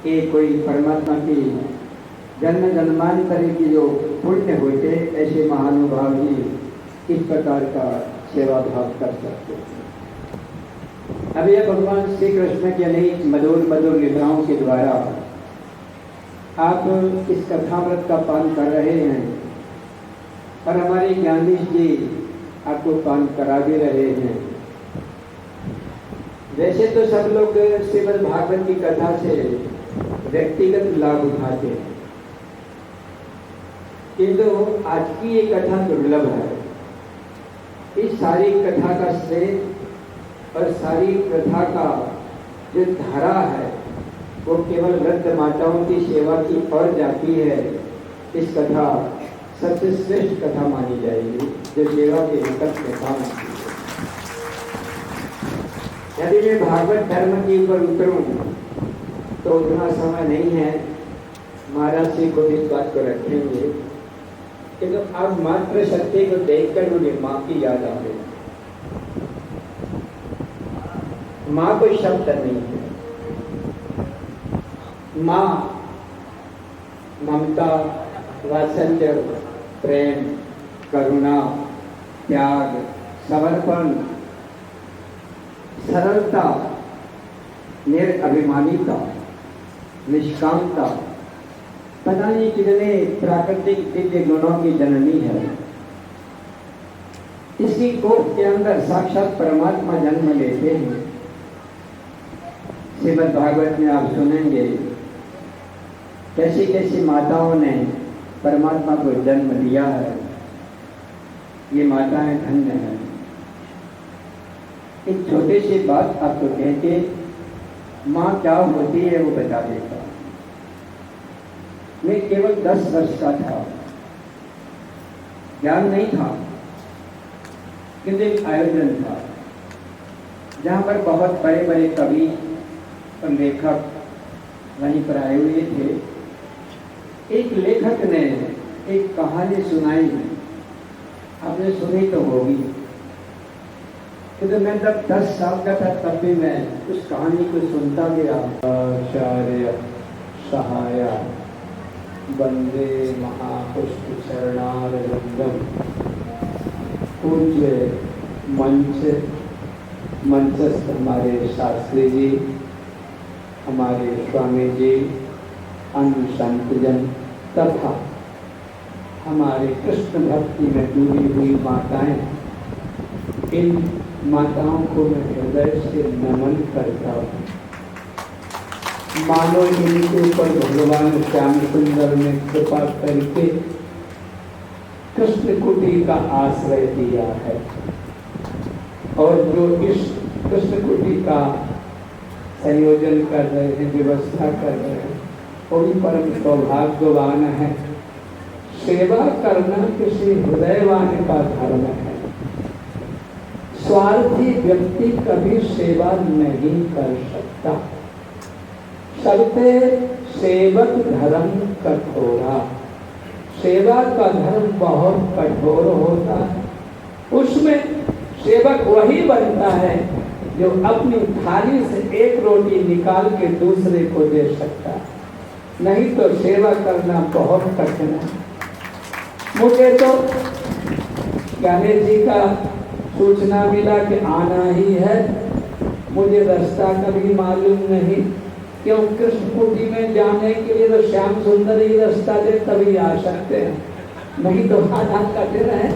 ये कोई परमात्मा की जन्म जन्मांतर की जो पुण्य होते ऐसे महानुभाव ही इस प्रकार का सेवा भाव कर सकते हैं। अब यह भगवान श्री कृष्ण के अनेक मधुर मधुर लीलाओं के द्वारा आप इस कथामृत का पान कर रहे हैं और हमारे ज्ञानेश जी आपको पान करा भी रहे हैं। वैसे तो सब लोग श्रीमद् भागवत की कथा से व्यक्तिगत लाभ उठाते हैं, किंतु आज की ये कथा दुर्लभ है। इस सारी कथा का श्रेय और सारी प्रथा का जो धारा है वो केवल वृद्ध माताओं की सेवा की ओर जाती है। इस कथा सबसे श्रेष्ठ कथा मानी जाएगी जो सेवा के निकट में काम आती है। यदि मैं भागवत धर्म के ऊपर उतरूं तो उतना समय नहीं है, महाराज जी को इस बात को रखेंगे, किंतु अब मात्र सत्य को देखकर मुझे माँ की याद आ गई। माँ कोई शब्द नहीं है। माँ ममता, वात्सल्य, प्रेम, करुणा, त्याग, समर्पण, सरलता, निरअभिमानिता, निष्कामता, पता नहीं कितने प्राकृतिक दिव्य गुणों की जननी है। इसकी कोख के अंदर साक्षात परमात्मा जन्म लेते हैं। श्रीमद् भागवत में आप सुनेंगे कैसी कैसी माताओं ने परमात्मा को जन्म दिया है। ये माताएं धन्य हैं। एक छोटी सी बात आपको कह के माँ क्या होती है वो बता देता। मैं केवल 10 वर्ष का था, ज्ञान नहीं था, किंतु एक आयोजन था जहाँ पर बहुत बड़े बड़े कवि और लेखक वहीं पर आए हुए थे। एक लेखक ने एक कहानी सुनाई, आपने सुनी तो होगी, किंतु मैं जब 10 साल का था तब भी मैं उस कहानी को सुनता गया। आचार्य सहाय वंदे महापुष्प चरणारविंदम। पूज्य मंचस्थ हमारे शास्त्री जी, हमारे स्वामी जी, अन्य संतजन तथा हमारे कृष्ण भक्ति में डूबी हुई माताएं, इन माताओं को मैं हृदय से नमन करता हूँ। मानो इनके ऊपर भगवान श्याम सुंदर ने कृपा करके कृष्ण कुटी का आश्रय दिया है, और जो इस कृष्ण कुटी का संयोजन कर रहे हैं, व्यवस्था कर रहे हैं, वो भी परम सौभाग्यवान है। सेवा करना किसी हृदयवान का धर्म है। स्वार्थी व्यक्ति कभी सेवा नहीं कर सकता। सबसे सेवक धर्म कठोरा। सेवा का धर्म बहुत कठोर होता है। उसमें सेवक वही बनता है जो अपनी थाली से एक रोटी निकाल के दूसरे को दे सकता है, नहीं तो सेवा करना बहुत कठिन है। मुझे तो ज्ञानेश जी का सूचना मिला कि आना ही है, मुझे रास्ता कभी मालूम नहीं। क्यों, कृष्ण कुटी में जाने के लिए तो श्याम सुंदर ही रास्ता दे तभी आ सकते हैं, नहीं तो आना कठिन है।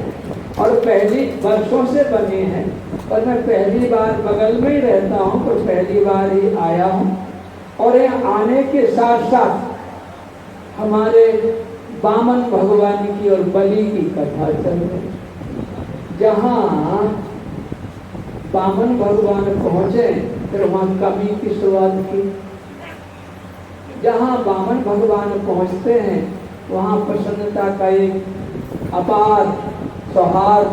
और पहली वर्षों से बने हैं, पर मैं पहली बार बगल में ही रहता हूँ तो पहली बार ही आया हूँ। और यहाँ आने के साथ साथ हमारे वामन भगवान की और बलि की कथा चल रही। जहाँ वामन भगवान पहुँचे फिर वहाँ कवि की शुरुआत की। जहाँ वामन भगवान पहुँचते हैं वहाँ प्रसन्नता का एक अपार सौहार्द